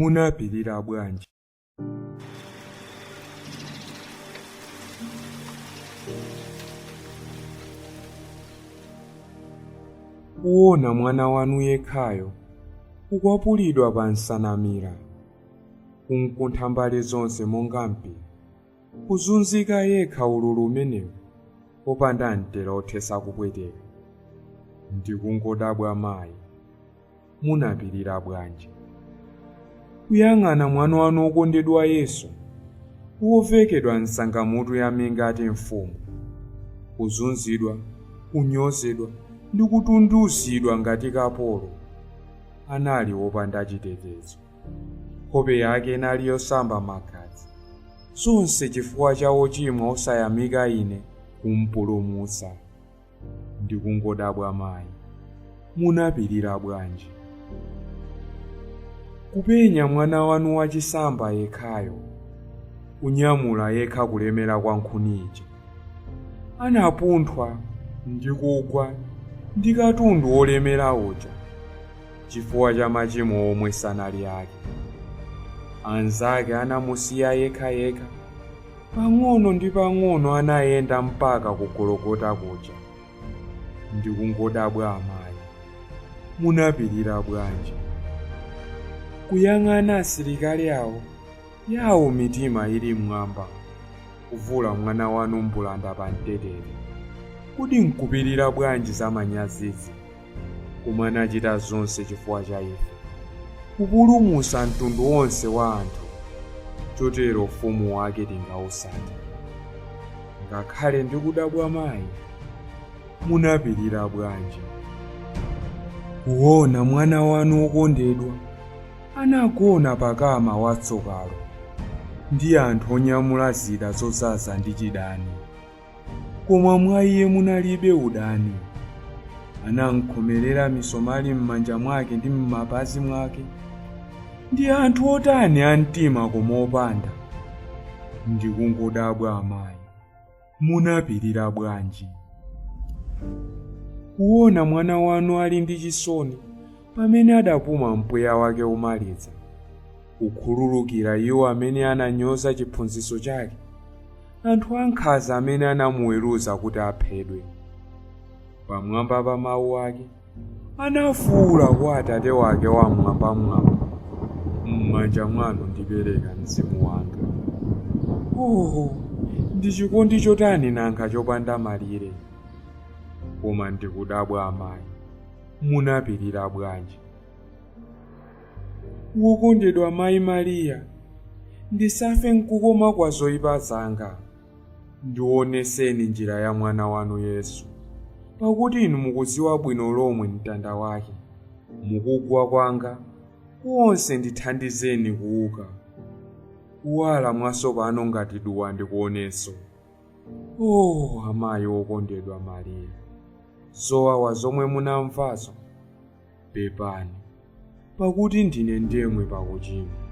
Munapirira bwanji? Kuona mwana wanu yekhayo kukwapulidwa pa nsanamira, kunkuntha mbali zonse monga mpi, kuzunzika yekha ululu umenewu popanda mtera othesa kupweteka. Ndikungodabwa mayi, munapirira bwanji? Kuyang'ana mwana wanu wokondedwa Yesu, wovekedwa nsangamutu yame ngati mfumu, kuzunzidwa, kunyozedwa ndi kutunduzidwa ngati kapolo, anali wopanda chitetezo. Nkhope yake inali yosamba magazi, zonse chifukwa cha ochimwa osayamika ine kumpulumutsa. Ndikungodabwa mayi, munapirira bwanji? Kupenya mwana wanu wachisamba yekhayo, kunyamula yekha kulemera kwa nkhuni ija, anapunthwa ndi kugwa ndi katundu wolemera uja chifukwa cha machimo omwe sanali ake. Anzake anamusiya yekha, pang'ono ndi pang'ono anayenda mpaka ku Gologota kuja. Ndikungodabwa amayi, munapirira bwanji? Kuyang'ana asilikali yawo mitima ili mmwamba, kuvula mwana wanu mbulanda pa mtetete. Kodi nkupirira bwanji za manyazizi, koma anachita zonse chifukwa cha ife, kupulumutsa mtundu wonse wa anthu, chotero ufumu wake tingawusata. Ngakhale ndikudabwa mayi, munapirira bwanji? Kuona mwana wanu wokondedwa anagona pakama watsokalo ndi anthu onyamula zida zozaza ndi chidani, koma mwa iye munalibe udani. Anankhomerera misomali m'manja mwake ndi m'mapazi mwake, ndi anthu otani a mtima koma opanda. Ndikungodabwa amayi, munapirira bwanji? Kuona mwana wanu ali ndi chisoni pamene adapuma mpweya wake umaliza, kukhululukira iwo amene ananyoza chiphunzitso chake, anthu ankhanza amene anamuweruza kuti aphedwe. Pamwamba pa mawu ake anafuwula kwa Atate wake wamwambamwamba, m'manja mwanu ndipereka mzimu wanga. Ndi chikondi chotani nanga chopanda malire! Koma ndikudabwa amayi, munapirira bwanji? Wokondedwa mayi Mariya, ndisafe nkukoma kwa zoyipa zanga, ndioneseni njira ya mwana wanu Yesu, pakuti inu mukudziwa bwino lomwe mtanda wake. Mukugwa kwanga konse ndithandizeni kuuka, kuwala mwatsopano ngati duwa ndikuonenso. Amayi wokondedwa Mariya, zowawa zomwe munamvazo pepani, pakuti ndine ndemwe pakuchimwa.